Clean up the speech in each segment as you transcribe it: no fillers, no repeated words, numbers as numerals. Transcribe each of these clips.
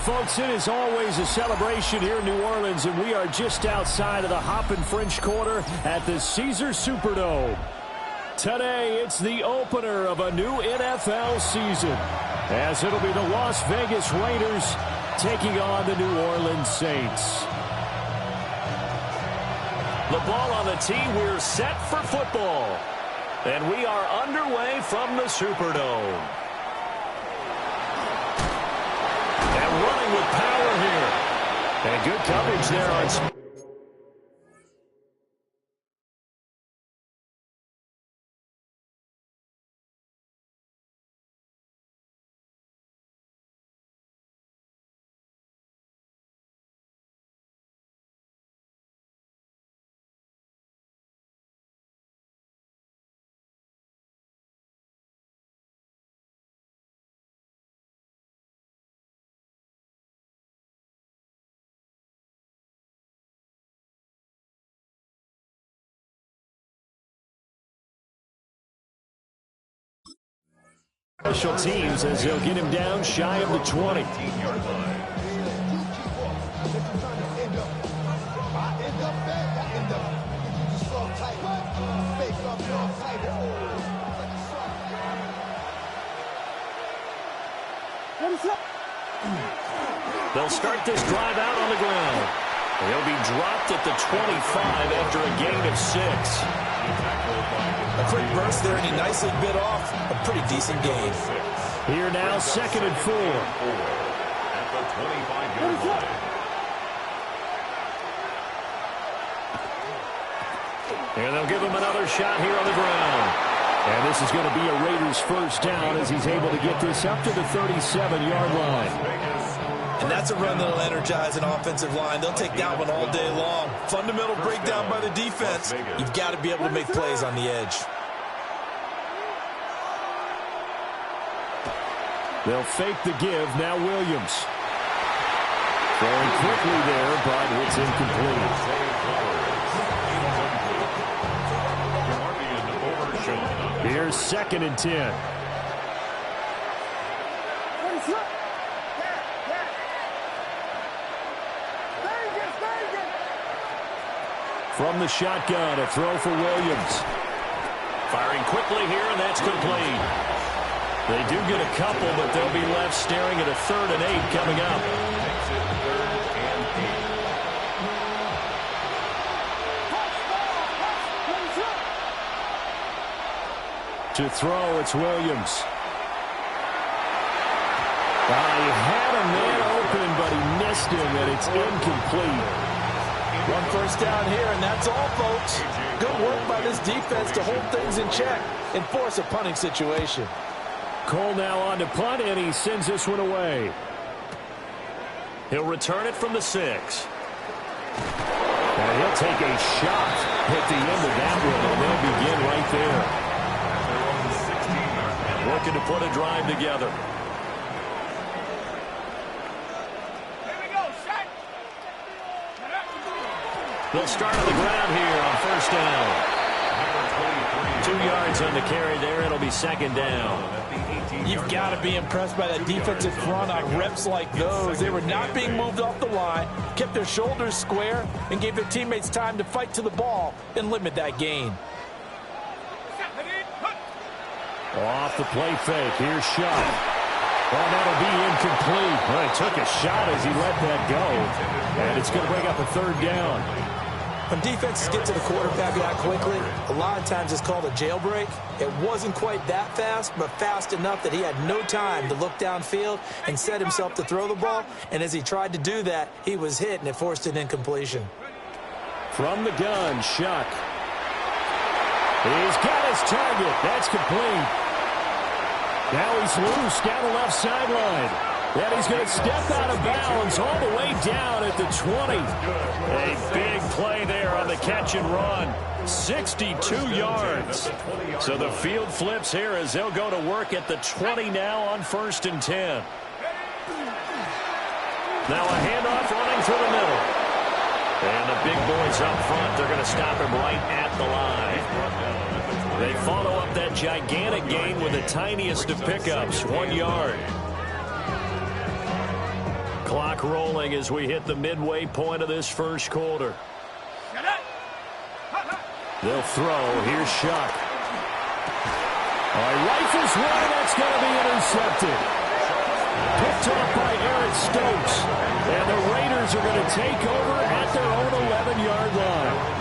Folks, it is always a celebration here in New Orleans, and we are just outside of the Hoppin' French Quarter at the Caesars Superdome. Today, it's the opener of a new NFL season, as it'll be the Las Vegas Raiders taking on the New Orleans Saints. The ball on the tee, we're set for football. And we are underway from the Superdome. Running with power here. And good coverage there on... Special teams as they'll get him down shy of the 20. They'll start this drive out on the ground. He'll be dropped at the 25 after a gain of 6. A quick burst there, and he nicely bit off a pretty decent gain. Here now, 2nd and 4. At the 25-yard line. And they'll give him another shot here on the ground. And this is going to be a Raiders first down as he's able to get this up to the 37-yard line. And that's a run that'll energize an offensive line. They'll take that one all day long. Fundamental breakdown by the defense. You've got to be able to make plays on the edge. They'll fake the give. Now Williams. Throwing quickly there, but it's incomplete. Here's 2nd and 10. From the shotgun, a throw for Williams. Firing quickly here, and that's complete. They do get a couple, but they'll be left staring at a 3rd and 8 coming up. To throw, it's Williams. He had a man open, but he missed him, and it's incomplete. One first down here, and that's all, folks. Good work by this defense to hold things in check and force a punting situation. Cole now on to punt, and he sends this one away. He'll return it from the 6. And he'll take a shot at the end of that one, and they'll begin right there. Looking to put a drive together. They'll start on the ground here on first down. 2 yards on the carry there. It'll be 2nd down. You've got to be impressed by that defensive front on reps like those. They were not being moved off the line, kept their shoulders square, and gave their teammates time to fight to the ball and limit that gain. Off the play fake. Here's Shutt. Well, that'll be incomplete. Well, he took a shot as he let that go. And it's going to bring up a 3rd down. When defenses get to the quarterback that quickly, a lot of times it's called a jailbreak. It wasn't quite that fast, but fast enough that he had no time to look downfield and set himself to throw the ball. And as he tried to do that, he was hit, and it forced an incompletion. From the gun, Shuck. He's got his target. That's complete. Now he's loose down the left sideline. And he's going to step out of bounds all the way down at the 20. A big play there on the catch and run. 62 yards. So the field flips here as they'll go to work at the 20 now on 1st and 10. Now a handoff running through the middle. And the big boys up front, they're going to stop him right at the line. They follow up that gigantic gain with the tiniest of pickups, 1 yard. Clock rolling as we hit the midway point of this first quarter. They'll throw. Here's Shuck. Rifles one. That's going to be intercepted. Picked off by Eric Stokes. And the Raiders are going to take over at their own 11-yard line.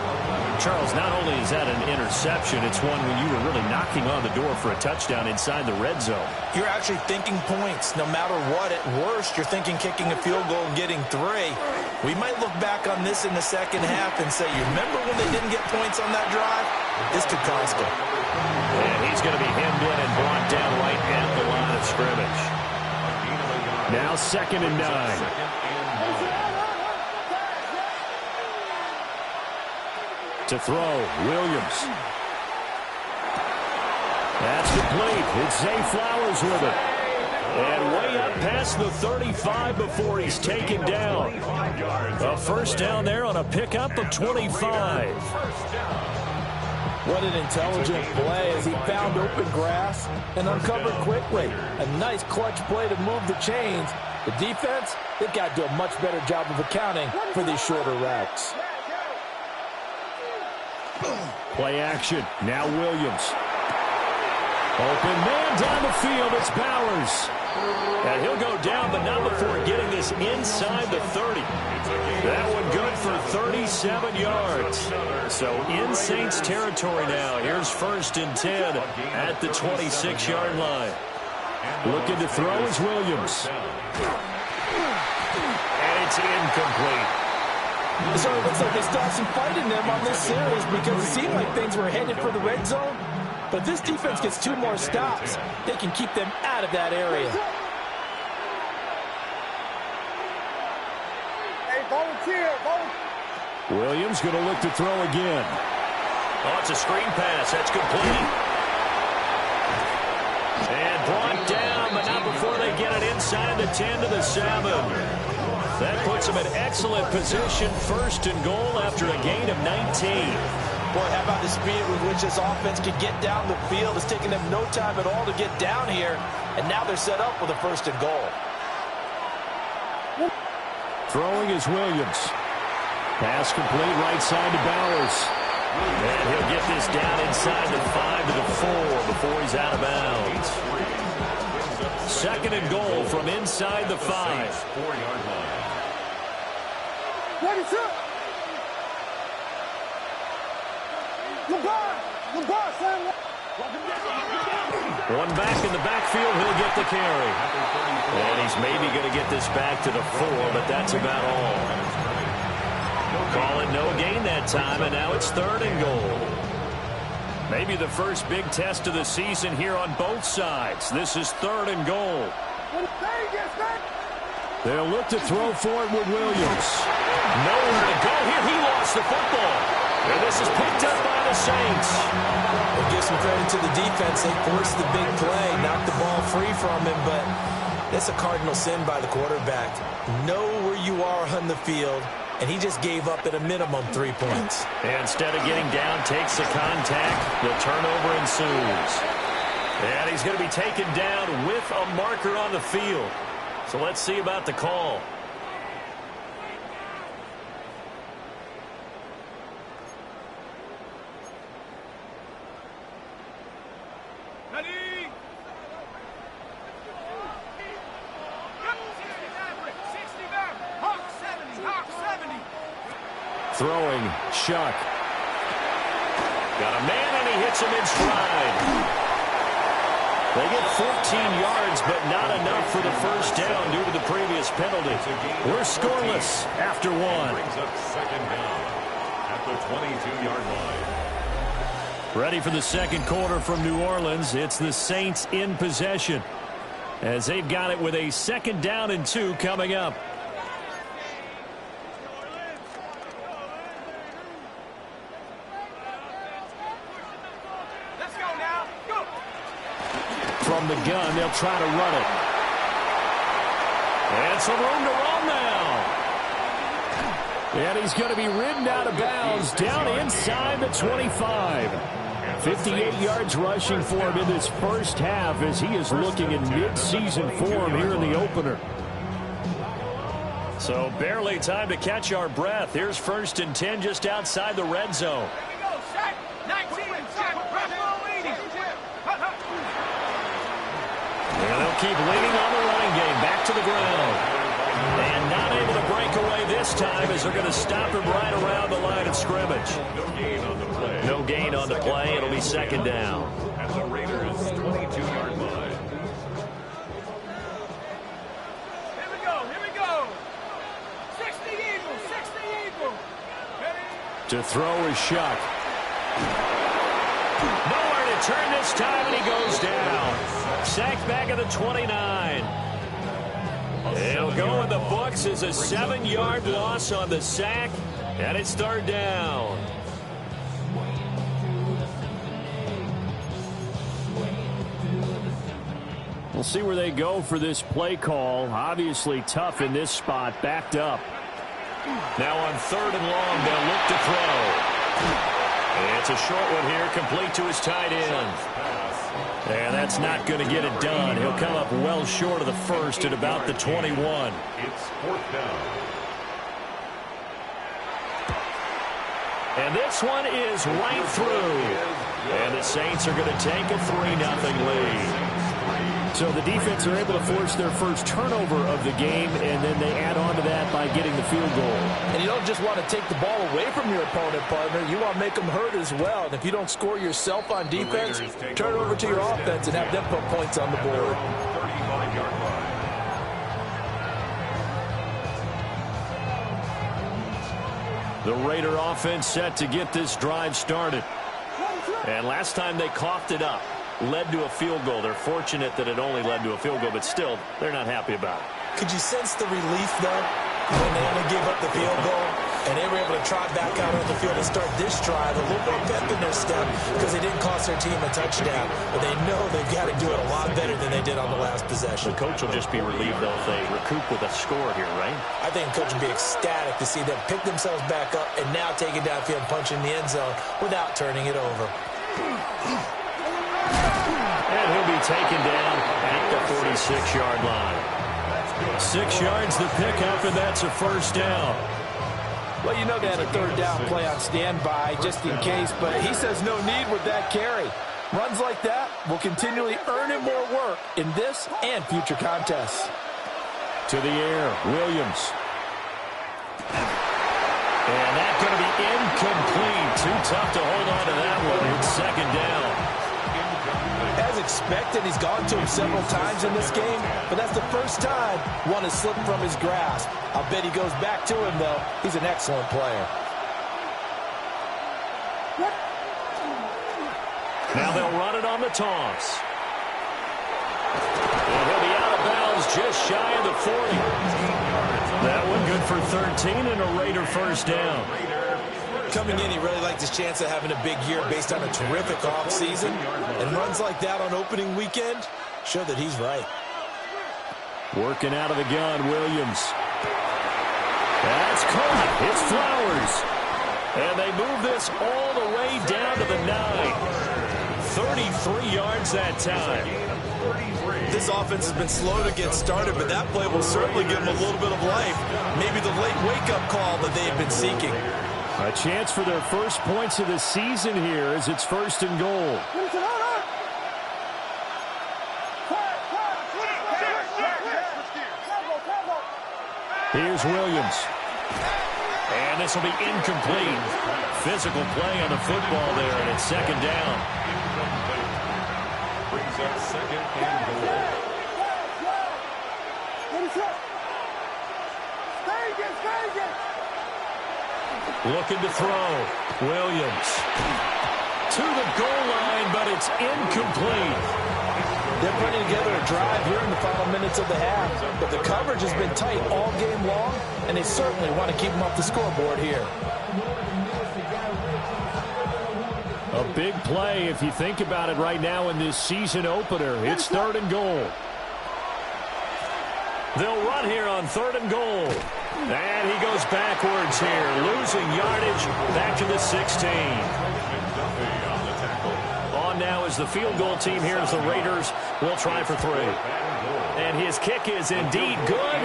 Charles, not only is that an interception, it's one when you were really knocking on the door for a touchdown inside the red zone. You're actually thinking points no matter what. At worst, you're thinking kicking a field goal and getting 3. We might look back on this in the second half and say, you remember when they didn't get points on that drive? This could cost them. And he's going to be hemmed in and brought down right at the line of scrimmage. Now 2nd and 9. To throw, Williams. That's complete. It's Zay Flowers with it. And way up past the 35 before he's taken down. A first down there on a pickup of 25. What an intelligent play as he found open grass and uncovered quickly. A nice clutch play to move the chains. The defense, they've got to do a much better job of accounting for these shorter routes. Play action. Now Williams. Open man down the field. It's Bowers. And he'll go down, but not before getting this inside the 30. That one good for 37 yards. So in Saints territory now. Here's 1st and 10 at the 26-yard line. Looking to throw is Williams. And it's incomplete. So it looks like they still have some fight in them on this series because it seemed like things were headed for the red zone. But if this defense gets 2 more stops, they can keep them out of that area. Hey, volunteer. Williams going to look to throw again. Oh, it's a screen pass. That's complete. And brought down, but not before they get it inside the 10 to the 7. That puts them in excellent position, 1st and goal after a gain of 19. Boy, how about the speed with which this offense could get down the field? It's taken them no time at all to get down here, and now they're set up with a 1st and goal. Throwing is Williams. Pass complete right side to Bowers. And he'll get this down inside the 5 to the 4 before he's out of bounds. 2nd and goal from inside the 5. 4-yard line. One back in the backfield, he'll get the carry. And he's maybe going to get this back to the 4, but that's about all. Call it no gain that time, and now it's 3rd and goal. Maybe the first big test of the season here on both sides. This is 3rd and goal. They'll look to throw for it with Williams. Nowhere to go here. He lost the football. And this is picked up by the Saints. We'll give some credit to the defense. They forced the big play, knocked the ball free from him, but that's a cardinal sin by the quarterback. Know where you are on the field, and he just gave up at a minimum 3 points. And instead of getting down, takes the contact. The turnover ensues. And he's going to be taken down with a marker on the field. So let's see about the call. Throwing, Shuck. Got a man, and he hits him in stride. They get 14 yards, but not enough for the first down due to the previous penalty. We're scoreless after 1. Brings up 2nd down at the 22-yard line. Ready for the second quarter from New Orleans. It's the Saints in possession as they've got it with a 2nd down and 2 coming up. From the gun, they'll try to run it. And some room to run now. And he's going to be ridden out of bounds down inside the 25. 58 yards rushing for him in this first half as he is looking in mid-season form here in the opener. So barely time to catch our breath. Here's 1st and 10 just outside the red zone. And they'll keep leaning on the running game. Back to the ground. And not able to break away this time as they're going to stop him right around the line of scrimmage. No gain on the play. No gain on the play. It'll be 2nd down. At the Raiders' 22-yard line. Here we go. 60 Eagles. To throw is Shuck. Nowhere to turn this time, and he goes down. Sacked back at the 29. He'll go in the books as a 7-yard loss on the sack, and it's 3rd down. We'll see where they go for this play call. Obviously tough in this spot, backed up. Now on 3rd and long, they'll look to throw. It's a short one here, complete to his tight end. And that's not going to get it done. He'll come up well short of the 1st at about the 21. It's 4th down. And this one is right through. And the Saints are going to take a 3-0 lead. So the defense are able to force their first turnover of the game, and then they add on to that by getting the field goal. And you don't just want to take the ball away from your opponent, partner. You want to make them hurt as well. And if you don't score yourself on defense, turn it over to your offense and have them put points on the board. 35-yard line. The Raider offense set to get this drive started. And last time they coughed it up, led to a field goal. They're fortunate that it only led to a field goal, but still, they're not happy about it. Could you sense the relief, though, when they only gave up the field goal and they were able to trot back out on the field and start this drive a little more pep in their step because they didn't cost their team a touchdown, but they know they've got to do it a lot better than they did on the last possession. The coach will just be relieved, though, if they recoup with a score here, right? I think the coach would be ecstatic to see them pick themselves back up and now take it downfield and punch in the end zone without turning it over. And he'll be taken down at the 46-yard line. 6 yards the pickup, and that's a 1st down. Well, you know they had a 3rd down play on standby just in case, but he says no need with that carry. Runs like that will continually earn him more work in this and future contests. To the air, Williams. And that's going to be incomplete. Too tough to hold on to that one. It's 2nd down. As expected, he's gone to him several times in this game, but that's the first time one has slipped from his grasp. I'll bet he goes back to him, though. He's an excellent player. Now they'll run it on the toss. And he'll be out of bounds just shy of the 40. That one good for 13 and a Raider 1st down. Coming in, he really liked his chance of having a big year based on a terrific offseason. And runs like that on opening weekend show that he's right. Working out of the gun, Williams. That's caught. It's Flowers. And they move this all the way down to the 9. 33 yards that time. This offense has been slow to get started, but that play will certainly give them a little bit of life. Maybe the late wake-up call that they had been seeking. A chance for their first points of the season here as it's 1st and goal. Here's Williams. And this will be incomplete. Physical play on the football there, and it's 2nd down. Brings up 2nd and goal. Looking to throw. Williams. To the goal line, but it's incomplete. They're putting together a drive here in the final minutes of the half, but the coverage has been tight all game long, and they certainly want to keep them off the scoreboard here. A big play if you think about it right now in this season opener. It's 3rd and goal. They'll run here on 3rd and goal. And he goes backwards here, losing yardage back to the 16. On now now as the field goal team here as the Raiders will try for 3. And his kick is indeed good,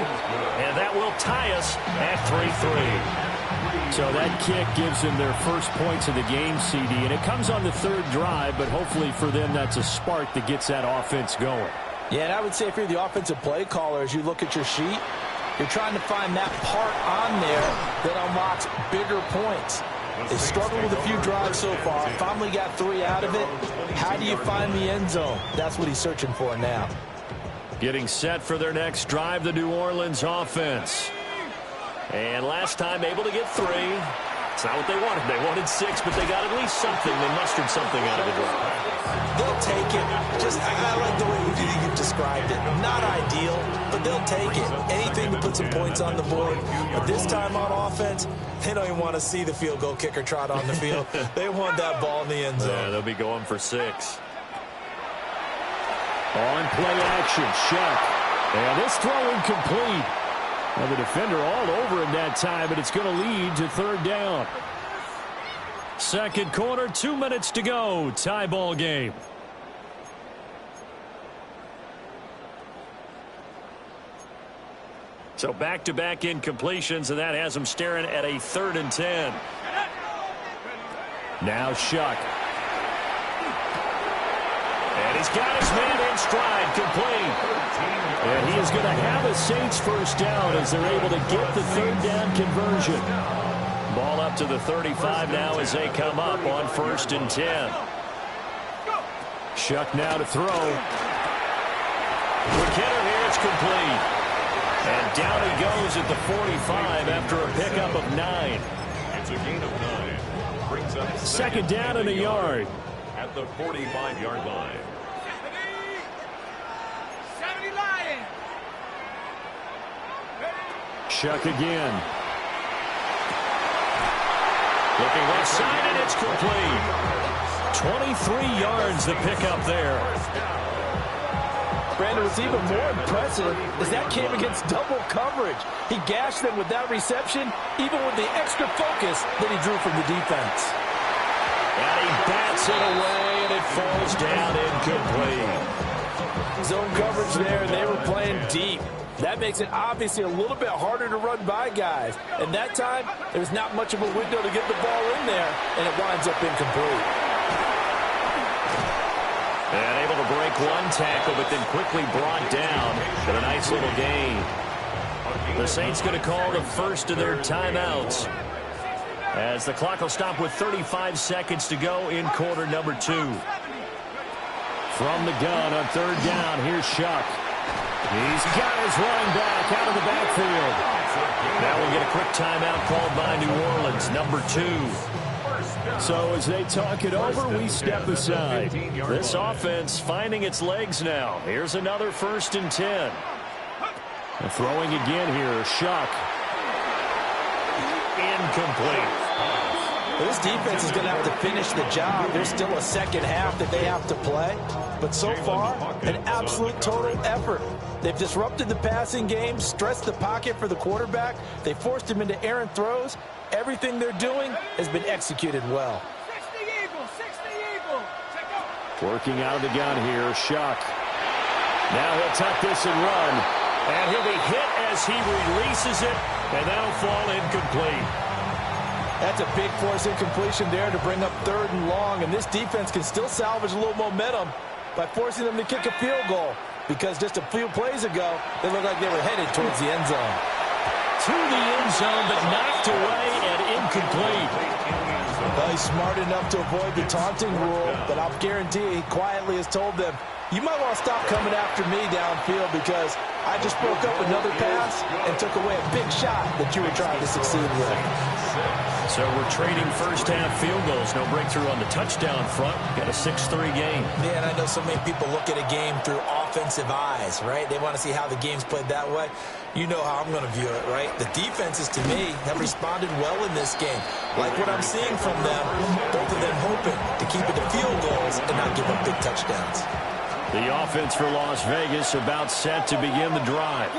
and that will tie us at 3-3. So that kick gives them their first points of the game, CD, and it comes on the 3rd drive, but hopefully for them that's a spark that gets that offense going. Yeah, and I would say if you're the offensive play caller, as you look at your sheet, you're trying to find that part on there that unlocks bigger points. They struggled with a few drives so far, finally got 3 out of it. How do you find the end zone? That's what he's searching for now. Getting set for their next drive, the New Orleans offense. And last time able to get 3. It's not what they wanted. They wanted 6, but they got at least something. They mustered something out of the drive. They'll take it. I like the way you've described it. Not ideal, but they'll take it. Anything to put some points on the board. But this time on offense, they don't even want to see the field goal kicker trot on the field. They want that ball in the end zone. Yeah, they'll be going for 6. On play action, Shuck. And this throw incomplete. Now the defender all over him that time, but it's going to lead to 3rd down. Second quarter, 2 minutes to go. Tie ball game. So back-to-back incompletions, and that has them staring at a 3rd and 10. Now Shuck. And he's got his man in stride, complete. And he is going to have a Saints first down as they're able to get the 3rd down conversion. Ball up to the 35 now as they come up on 1st and 10. Shuck now to throw. McKinnon here, it's complete. And down he goes at the 45 after a pickup of 9. It's a gain of 9. Brings up 2nd down and a yard. At the 45-yard line. 70 Lions. Shuck again. Looking left side, and it's complete. 23 yards the pickup there. Brandon, what's even more impressive is that came against double coverage. He gashed them with that reception, even with the extra focus that he drew from the defense. And he bats it away, and it falls down incomplete. Zone coverage there, and they were playing deep. That makes it obviously a little bit harder to run by guys. And that time, there's not much of a window to get the ball in there, and it winds up incomplete. And able to break one tackle, but then quickly brought down. But a nice little gain. The Saints going to call the first of their timeouts, as the clock will stop with 35 seconds to go in quarter number 2. From the gun on 3rd down, here's Shuck. He's got his running back out of the backfield. Now we'll get a quick timeout called by New Orleans, number 2. So as they talk it over, we step aside. This offense finding its legs now. Here's another 1st and 10. And throwing again here, Shuck. Incomplete. This defense is going to have to finish the job. There's still a second half that they have to play. But so far, an absolute total effort. They've disrupted the passing game, stressed the pocket for the quarterback. They forced him into errant throws. Everything they're doing has been executed well. 60 Eagles, 60 Eagles. Working out of the gun here, Shuck. Now he'll tuck this and run. And he'll be hit as he releases it, and that'll fall incomplete. That's a big force incompletion there to bring up 3rd and long, and this defense can still salvage a little momentum by forcing them to kick a field goal, because just a few plays ago, they looked like they were headed towards the end zone. To the end zone, but knocked away and incomplete. Well, he's smart enough to avoid the taunting rule, but I'll guarantee he quietly has told them, you might want to stop coming after me downfield because I just broke up another pass and took away a big shot that you were trying to succeed with. So we're trading first-half field goals. No breakthrough on the touchdown front. Got a 6-3 game. Man, I know so many people look at a game through offensive eyes, right? They want to see how the game's played that way. You know how I'm going to view it, right? The defenses, to me, have responded well in this game. Like what I'm seeing from them, both of them hoping to keep it to field goals and not give up big touchdowns. The offense for Las Vegas about set to begin the drive.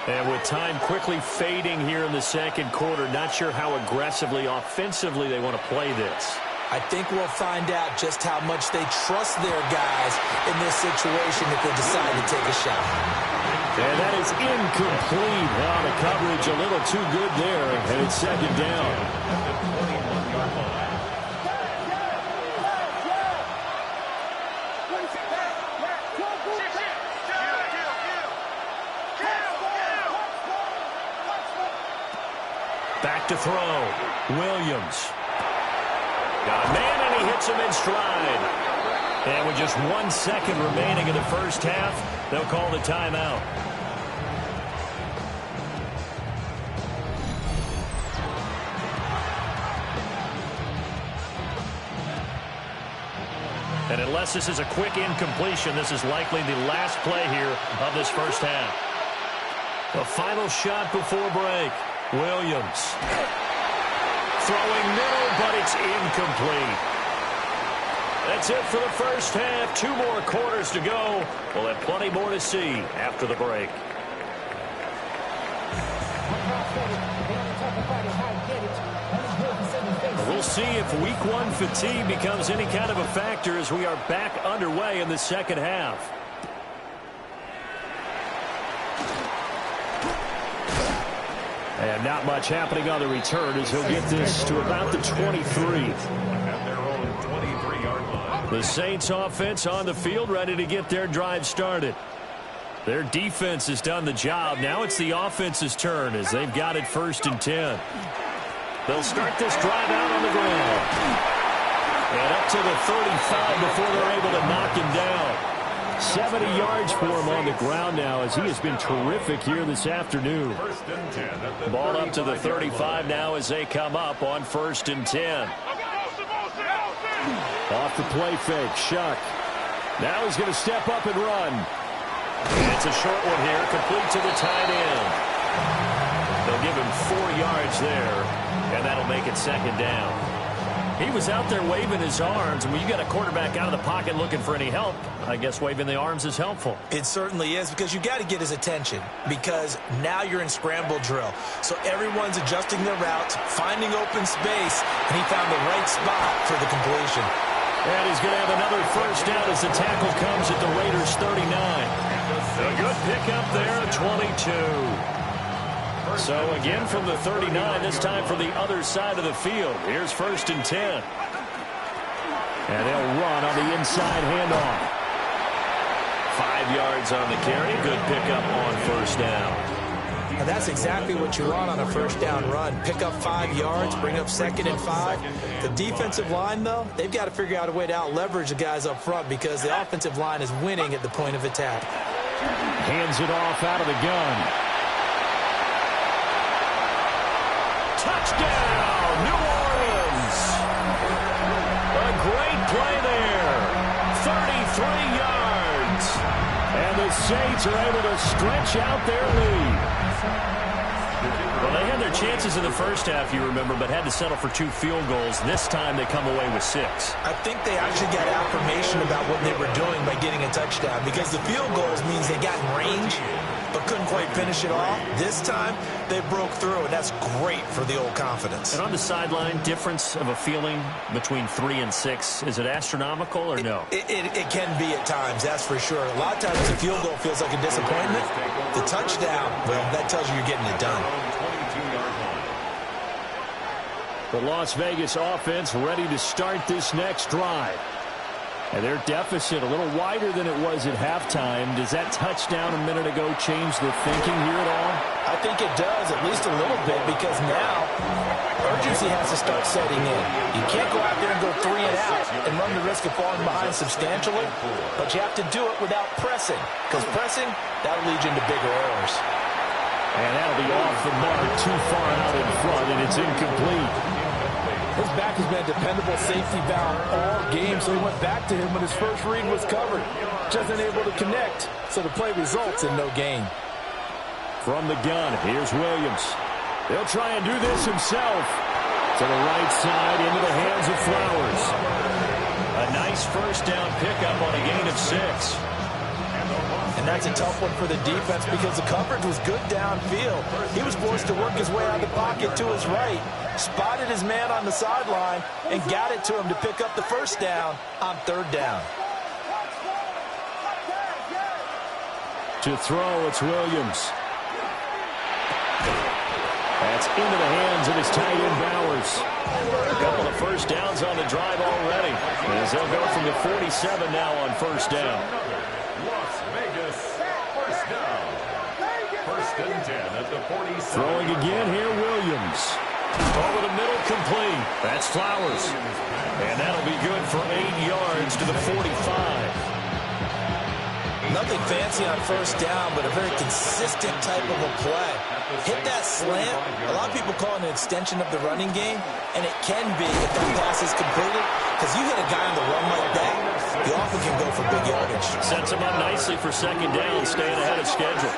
And with time quickly fading here in the second quarter, not sure how aggressively, offensively they want to play this. I think we'll find out just how much they trust their guys in this situation if they decide to take a shot. And that is incomplete. Now the coverage a little too good there, and it's second down. Back to throw. Williams. Got a man, and he hits him in stride. And with just 1 second remaining in the first half, they'll call the timeout. And unless this is a quick incompletion, this is likely the last play here of this first half. The final shot before break. Williams. Throwing middle, but it's incomplete. That's it for the first half. 2 more quarters to go. We'll have plenty more to see after the break. We'll see if week 1 fatigue becomes any kind of a factor as we are back underway in the second half. And not much happening on the return as he'll get this to about the 23. At their own 23-yard line. The Saints offense on the field ready to get their drive started. Their defense has done the job. Now it's the offense's turn as they've got it 1st and 10. They'll start this drive out on the ground. And up to the 35 before they're able to knock him down. 70 yards for him on the ground now as he has been terrific here this afternoon. 1st and 10 at the Ball up to the 35 now as they come up on 1st and 10. Off the play fake, Shuck. Now he's going to step up and run. And it's a short one here, complete to the tight end. They'll give him 4 yards there, and that'll make it 2nd down. He was out there waving his arms, and when you got a quarterback out of the pocket looking for any help, I guess waving the arms is helpful. It certainly is, because you got to get his attention, because now you're in scramble drill. So everyone's adjusting their routes, finding open space, and he found the right spot for the completion. And he's going to have another 1st down as the tackle comes at the Raiders' 39. A good pickup there at 22. So again from the 39, this time from the other side of the field. Here's 1st and 10. And they'll run on the inside handoff. 5 yards on the carry. Good pickup on 1st down. And that's exactly what you want on a 1st down run. Pick up 5 yards, bring up 2nd and 5. The defensive line, though, they've got to figure out a way to out-leverage the guys up front because the offensive line is winning at the point of attack. Hands it off out of the gun. Touchdown, New Orleans. A great play there. 33 yards. And the Saints are able to stretch out their lead. Well, they had their chances in the first half, you remember, but had to settle for 2 field goals. This time they come away with 6. I think they actually got affirmation about what they were doing by getting a touchdown because the field goals means they got in range but couldn't quite finish it off. This time, they broke through, and that's great for the old confidence. And on the sideline, difference of a feeling between 3 and 6, is it astronomical or no? It can be at times, that's for sure. A lot of times the field goal feels like a disappointment. The touchdown, well, that tells you you're getting it done. The Las Vegas offense ready to start this next drive. And their deficit a little wider than it was at halftime. Does that touchdown a minute ago change the thinking here at all? I think it does, at least a little bit, because now urgency has to start setting in. You can't go out there and go 3 and out and run the risk of falling behind substantially, but you have to do it without pressing, because pressing, that'll lead you into bigger errors. And that'll be off the mark, too far out in front, and it's incomplete. His back has been a dependable safety valve all game, so he went back to him when his first read was covered. Just unable to connect, so the play results in no gain. From the gun, here's Williams. He'll try and do this himself. To the right side, into the hands of Flowers. A nice 1st down pickup on a gain of 6. And that's a tough one for the defense because the coverage was good downfield. He was forced to work his way out of the pocket to his right, spotted his man on the sideline, and got it to him to pick up the first down on third down. To throw, it's Williams. That's into the hands of his tight end, Bowers. A couple of first downs on the drive already, as they'll go from the 47 now on first down. Las Vegas, first down. First and 10 at the 47. Throwing again here, Williams. Over the middle, complete. That's Flowers. And that'll be good for 8 yards to the 45. Nothing fancy on first down, but a very consistent type of a play. Hit that slant. A lot of people call it an extension of the running game, and it can be if that pass is completed, because you hit a guy on the run like that, you often can go for big yardage. Sets him up nicely for second down, staying ahead of schedule.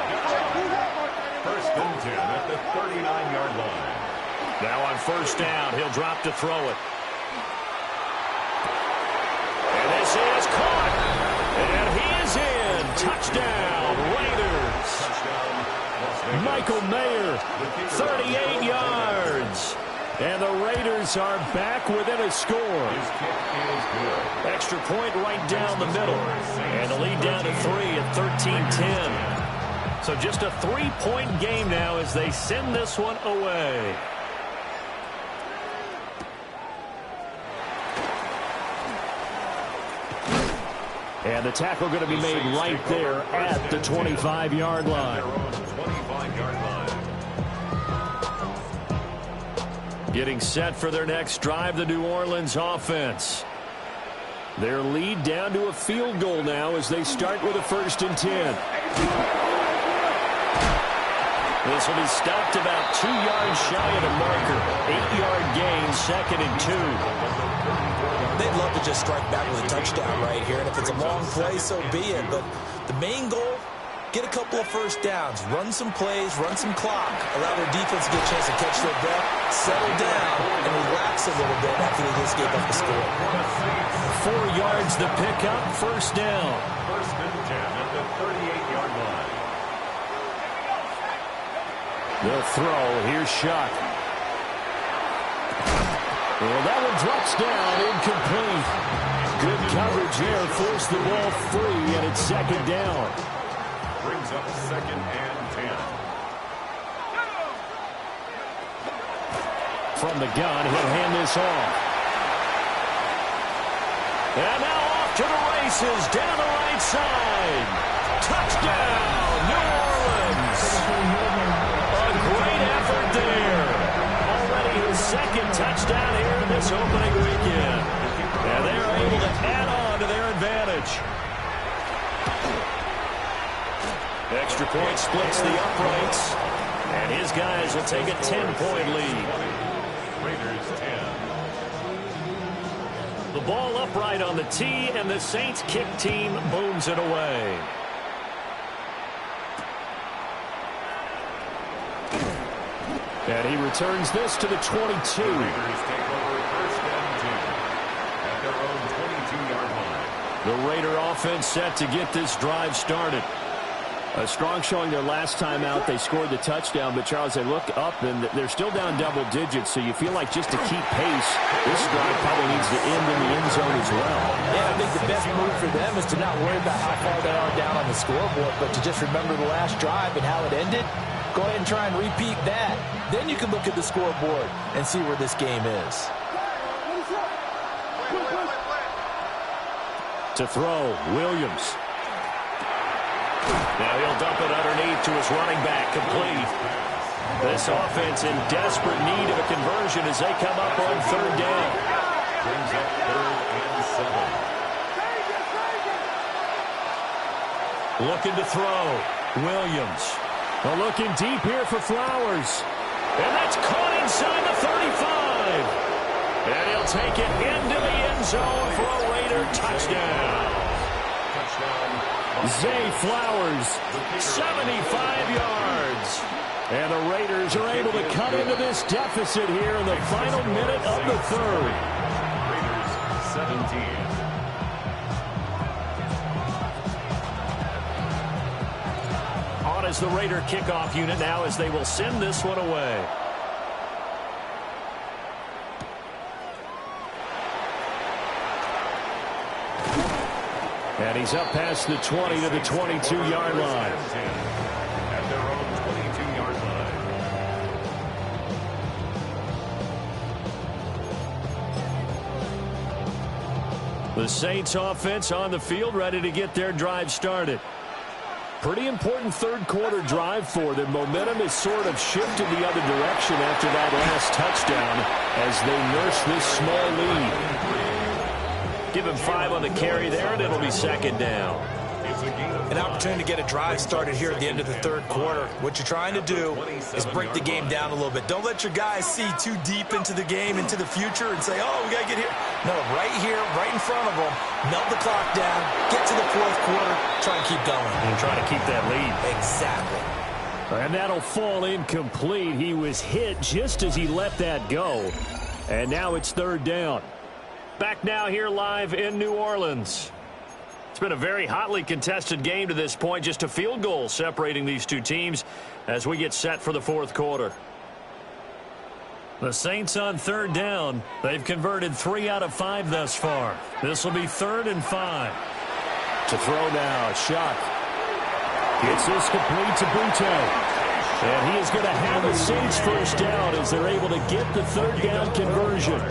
First and 10 at the 39-yard line. Now on first down, he'll drop to throw it. And this is caught. And he is in. Touchdown, Raiders. Michael Mayer, 38 yards. And the Raiders are back within a score. His kick is good. Extra point right down the middle. And the lead down to 3 at 13-10. So just a 3-point game now as they send this one away. And the tackle going to be made right there at the 25-yard line. 25-yard line. Getting set for their next drive, the New Orleans offense. Their lead down to a field goal now as they start with a 1st and 10. This will be stopped about 2 yards shy of the marker. 8-yard gain, 2nd and 2. They'd love to just strike back with a touchdown right here, and if it's a long play, so be it. But the main goal, get a couple of first downs, run some plays, run some clock, allow their defense to get a chance to catch their breath, settle down, and relax a little bit after they just gave up the score. 4 yards the pickup, first down. First and 10 at the 38-yard line. They'll throw. Here's Shuck. Well, that one drops down, incomplete. Good coverage there, forced the ball free, and it's 2nd down. Brings up 2nd and 10. From the gun, he'll hand this off. And now off to the races, down the right side. Touchdown, New Orleans. A great effort there. Already his 2nd touchdown here in this opening weekend. And they are able to add on to their advantage. Extra point splits the uprights. And his guys will take a 10-point lead. Raiders 10. The ball upright on the tee, and the Saints kick team booms it away. And he returns this to the 22. Raiders take over 1st and 10 at their own 22-yard line. The Raider offense set to get this drive started. A strong showing their last time out. They scored the touchdown, but Charles, they look up and they're still down double digits, so you feel like just to keep pace, this drive probably needs to end in the end zone as well. Yeah, I think the best move for them is to not worry about how far they are down on the scoreboard, but to just remember the last drive and how it ended. Go ahead and try and repeat that. Then you can look at the scoreboard and see where this game is. To throw, Williams. Now he'll dump it underneath to his running back, complete. This offense in desperate need of a conversion as they come up on 3rd down. Brings up 3rd and 7. Looking to throw, Williams. Well, looking deep here for Flowers. And that's caught inside the 35. And he'll take it into the end zone for a Raider touchdown. Zay Flowers, 75 yards. And the Raiders are able to cut into this deficit here in the final minute of the 3rd. Raiders 17. as the Raider kickoff unit now as they will send this one away. And he's up past the 20 to the 22-yard line. At their own 22-yard line. The Saints offense on the field, ready to get their drive started. Pretty important third quarter drive for them. Momentum has sort of shifted the other direction after that last touchdown as they nurse this small lead. Give him 5 on the carry there, and it'll be second down. An opportunity to get a drive started here at the end of the third quarter. What you're trying to do is break the game down a little bit. Don't let your guys see too deep into the game, into the future, and say, oh, we got to get here. No, right here, right in front of them, melt the clock down, get to the fourth quarter, try and keep going. And try to keep that lead. Exactly. And that'll fall incomplete. He was hit just as he let that go. And now it's third down. Back now here live in New Orleans. It's been a very hotly contested game to this point. Just a field goal separating these two teams as we get set for the fourth quarter. The Saints on third down. They've converted 3 out of 5 thus far. This will be 3rd and 5. To throw now, Shock. Gets this complete to Butte. And he is going to have the Saints first down as they're able to get the third down conversion.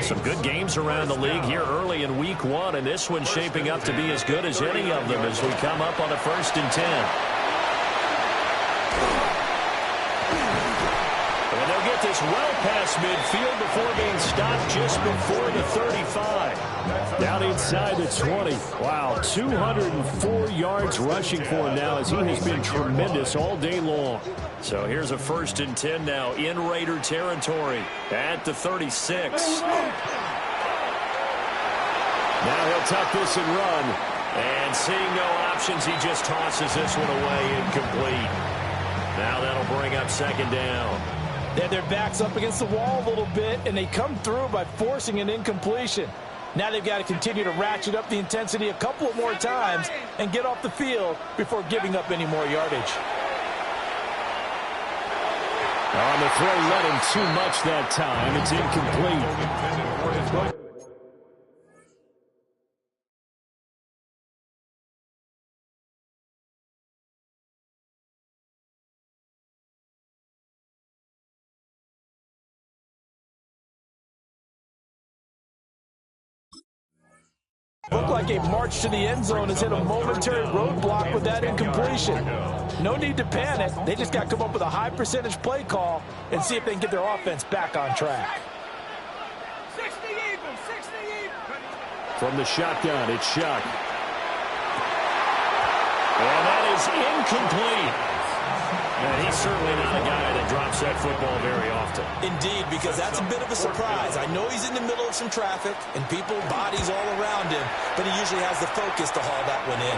Some good games around the league here early in week 1, and this one's shaping up to be as good as any of them as we come up on a 1st and 10. And they'll get this well past midfield before being stopped just before the 35. Down inside the 20. Wow, 204 yards rushing for him now as he has been tremendous all day long. So here's a 1st and 10 now in Raider territory at the 36. Now he'll tuck this and run. And seeing no options, he just tosses this one away incomplete. Now that'll bring up 2nd down. They had their backs up against the wall a little bit, and they come through by forcing an incompletion. Now they've got to continue to ratchet up the intensity a couple of more times and get off the field before giving up any more yardage. On the throw, let him too much that time. It's incomplete. Looked like a march to the end zone has hit a momentary roadblock with that incompletion. No need to panic. They just got to come up with a high percentage play call and see if they can get their offense back on track. 60 Eagles, 60 Eagles. From the shotgun, it's Shock. And that is incomplete. And he's certainly not a guy that drops that football very often. Indeed, because that's a bit of a surprise. I know he's in the middle of some traffic and people, bodies all around him, but he usually has the focus to haul that one in.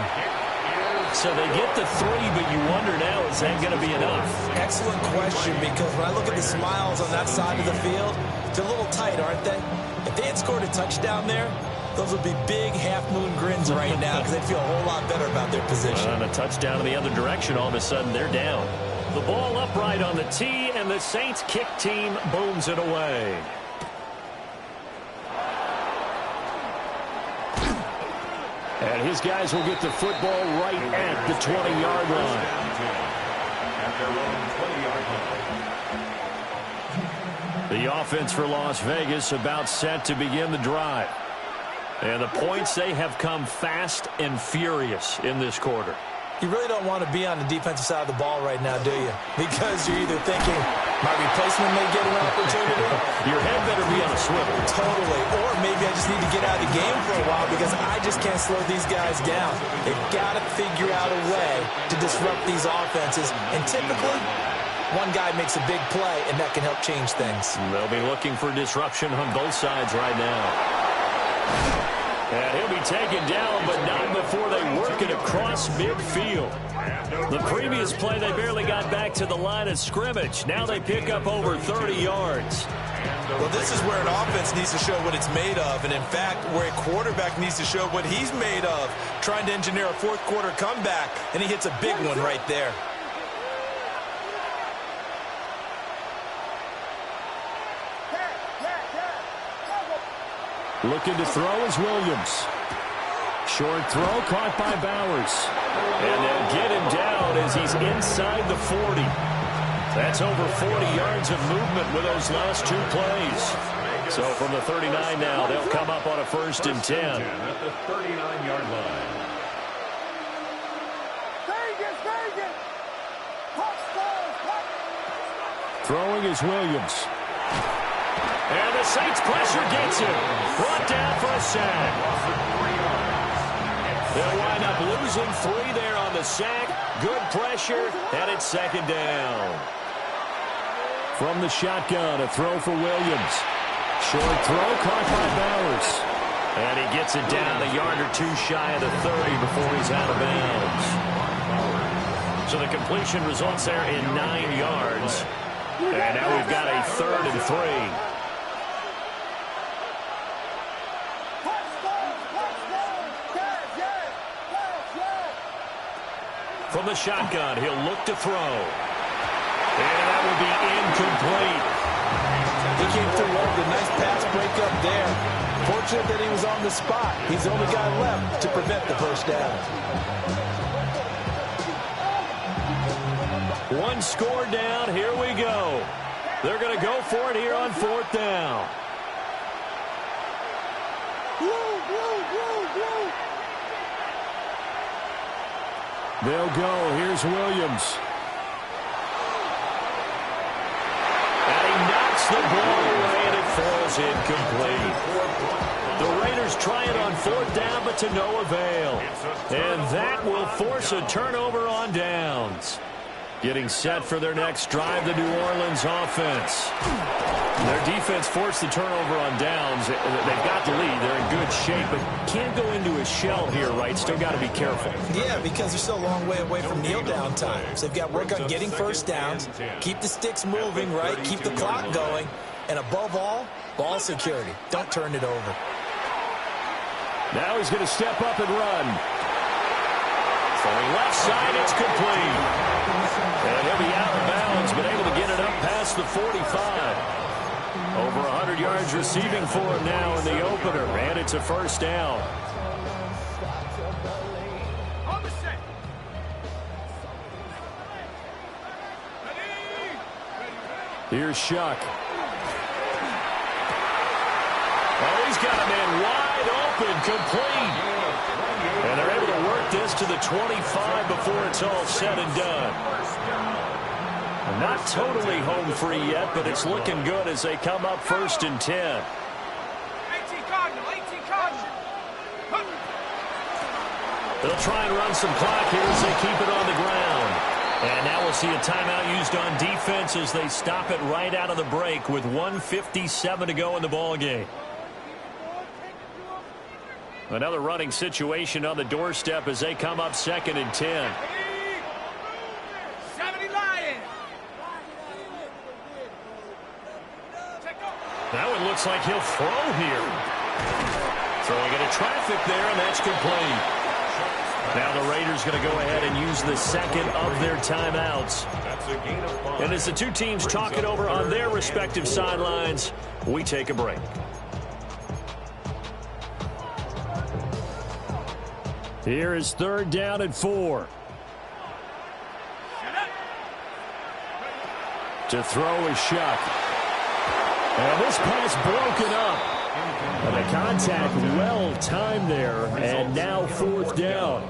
So they get the 3, but you wonder now, is that going to be enough? Excellent question, because when I look at the smiles on that side of the field, they're a little tight, aren't they? If they had scored a touchdown there, those would be big half-moon grins right now because they'd feel a whole lot better about their position. On a touchdown in the other direction, all of a sudden they're down. The ball upright on the tee, and the Saints kick team booms it away. And his guys will get the football right at the 20-yard line. At their own 20-yard line. The offense for Las Vegas about set to begin the drive. And the points, they have come fast and furious in this quarter. You really don't want to be on the defensive side of the ball right now, do you? Because you're either thinking, my replacement may get an opportunity. Your head better be on a swivel. Totally. Or maybe I just need to get out of the game for a while because I just can't slow these guys down. They've got to figure out a way to disrupt these offenses. And typically, one guy makes a big play, and that can help change things. They'll be looking for disruption on both sides right now. And he'll be taken down, but not before they work it across across midfield. The previous play, they barely got back to the line of scrimmage. Now they pick up over 30 yards. Well, this is where an offense needs to show what it's made of, and in fact, where a quarterback needs to show what he's made of, trying to engineer a fourth quarter comeback, and he hits a big one right there. Looking to throw is Williams. Short throw caught by Bowers. And they'll get him down as he's inside the 40. That's over 40 yards of movement with those last two plays. So from the 39 now, they'll come up on a 1st and 10. At the 39-yard line. Throwing is Williams. And the Saints pressure gets him. Brought down for a sack. They'll wind up losing 3 there on the sack. Good pressure, and it's 2nd down. From the shotgun, a throw for Williams. Short throw caught by Bowers. And he gets it down a yard or 2 shy of the 30 before he's out of bounds. So the completion results there in 9 yards. And now we've got a 3rd and 3. From the shotgun, he'll look to throw. And that will be incomplete. He came through well with a nice pass breakup there. Fortunate that he was on the spot. He's the only guy left to prevent the first down. 1 score down. Here we go. They're going to go for it here on 4th down. They'll go. Here's Williams. And he knocks the ball away, and it falls incomplete. The Raiders try it on 4th down, but to no avail. And that will force a turnover on downs. Getting set for their next drive, the New Orleans offense. Their defense forced the turnover on downs. They've got the lead. They're in good shape, but can't go into a shell here, right? Still got to be careful. Yeah, because they're still a long way away from kneel down times. They've got work on getting first downs, keep the sticks moving, right? Keep the clock going, and above all, ball security. Don't turn it over. Now he's going to step up and run. Throwing left side, it's complete. And he'll be out of bounds, but able to get it up past the 45. Over 100 yards receiving for him now in the opener, and it's a 1st down. Here's Shuck. Oh, he's got a man wide open, complete. And they're able to work this to the 25 before it's all said and done. Not totally home free yet, but it's looking good as they come up 1st and 10. 18 Cardinal, 18 Cardinal. They'll try and run some clock here as they keep it on the ground. And now we'll see a timeout used on defense as they stop it right out of the break with 1:57 to go in the ballgame. Another running situation on the doorstep as they come up 2nd and 10. 70 Lions. Now it looks like he'll throw here. Throwing into traffic there, and that's complete. Now the Raiders going to go ahead and use the 2nd of their timeouts. And as the two teams talk it over on their respective sidelines, we take a break. Here is 3rd down and 4. To throw is Shuck. And this pass broken up. And the contact well timed there. And now 4th down.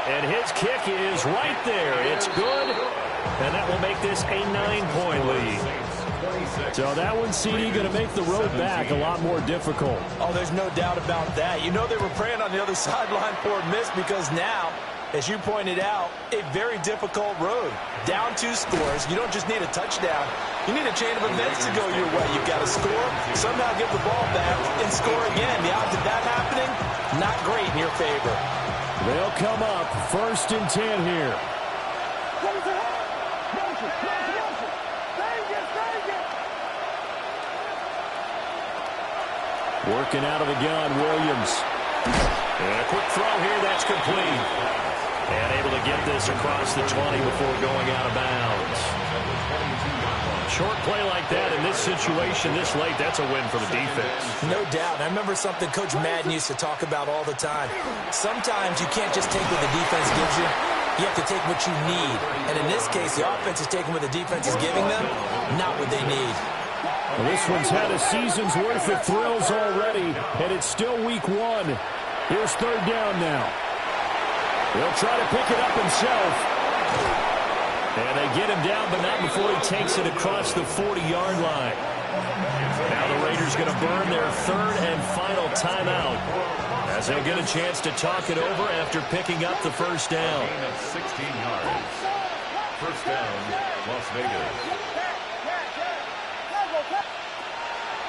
And his kick is right there. It's good. And that will make this a 9-point lead. So that one, CD, going to make the road back a lot more difficult. Oh, there's no doubt about that. You know they were praying on the other sideline for a miss because now As you pointed out, a very difficult road. Down 2 scores. You don't just need a touchdown. You need a chain of events to go your way. You've got to score, somehow get the ball back, and score again. The odds of that happening, not great in your favor. They'll come up 1st and 10 here. Working out of the gun, Williams. And a quick throw here, that's complete. And able to get this across the 20 before going out of bounds. Short play like that in this situation this late, that's a win for the defense. No doubt. I remember something Coach Madden used to talk about all the time. Sometimes you can't just take what the defense gives you. You have to take what you need. And in this case, the offense is taking what the defense is giving them, not what they need. Well, this one's had a season's worth of thrills already, and it's still week 1. Here's 3rd down now. He'll try to pick it up himself. And they get him down, but not before he takes it across the 40-yard line. Now the Raiders going to burn their 3rd and final timeout, as they'll get a chance to talk it over after picking up the 1st down. 16 yards. 1st down, Las Vegas.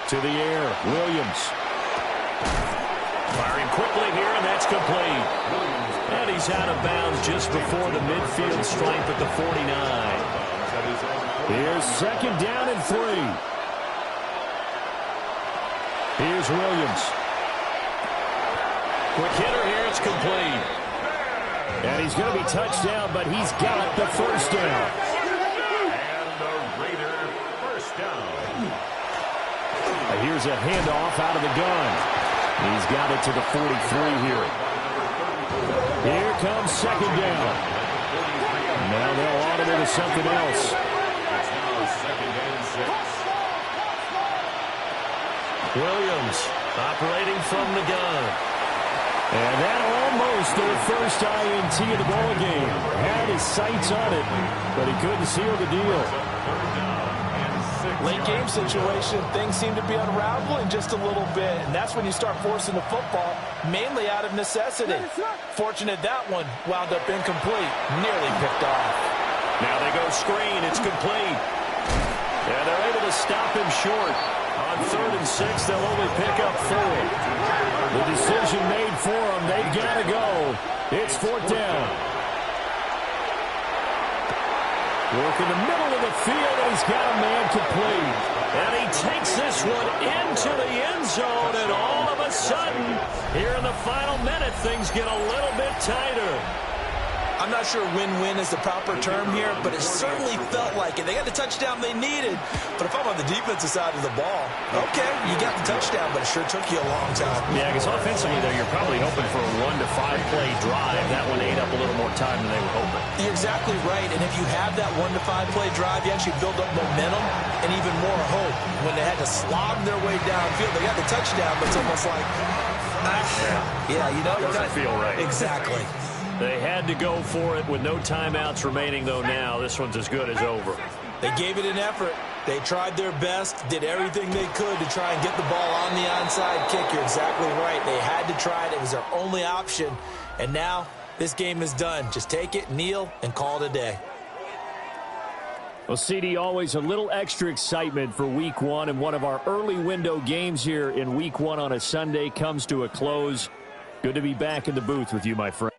To the air, Williams. Firing quickly here, and that's complete. And he's out of bounds just before the midfield stripe at the 49. Here's 2nd down and 3. Here's Williams. Quick hitter here, it's complete. And he's going to be touched down, but he's got the 1st down. And the Raider 1st down. Here's a handoff out of the gun. He's got it to the 43 here. Here comes 2nd down. Now they'll audible to something else. It's now 2nd and 6. Williams operating from the gun. And that almost their first INT of the ball game. Had his sights on it, but he couldn't seal the deal. Late game situation, things seem to be unraveling just a little bit, and that's when you start forcing the football, mainly out of necessity. Fortunate that one wound up incomplete, nearly picked off. Now they go screen, it's complete. And they're able to stop him short. On 3rd and 6, they'll only pick up 4. The decision made for them, they've got to go. It's 4th down. Work in the middle of the field, and he's got a man complete. And he takes this one into the end zone, and all of a sudden, here in the final minute, things get a little bit tighter. I'm not sure win-win is the proper term here, but it certainly felt like it. They got the touchdown they needed, but if I'm on the defensive side of the ball, okay, you got the touchdown, but it sure took you a long time. Yeah, because offensively, though, you're probably hoping for a 1 to 5 play drive. That one ate up a little more time than they were hoping. You're exactly right, and if you have that 1 to 5 play drive, you actually build up momentum and even more hope. When they had to slog their way downfield, they got the touchdown, but it's almost like, yeah, you know, doesn't feel right. Exactly. They had to go for it with no timeouts remaining, though. Now this one's as good as over. They gave it an effort. They tried their best, did everything they could to try and get the ball on the onside kick. You're exactly right. They had to try it. It was their only option. And now this game is done. Just take it, kneel, and call it a day. Well, CD, always a little extra excitement for Week 1, and one of our early window games here in Week 1 on a Sunday comes to a close. Good to be back in the booth with you, my friend.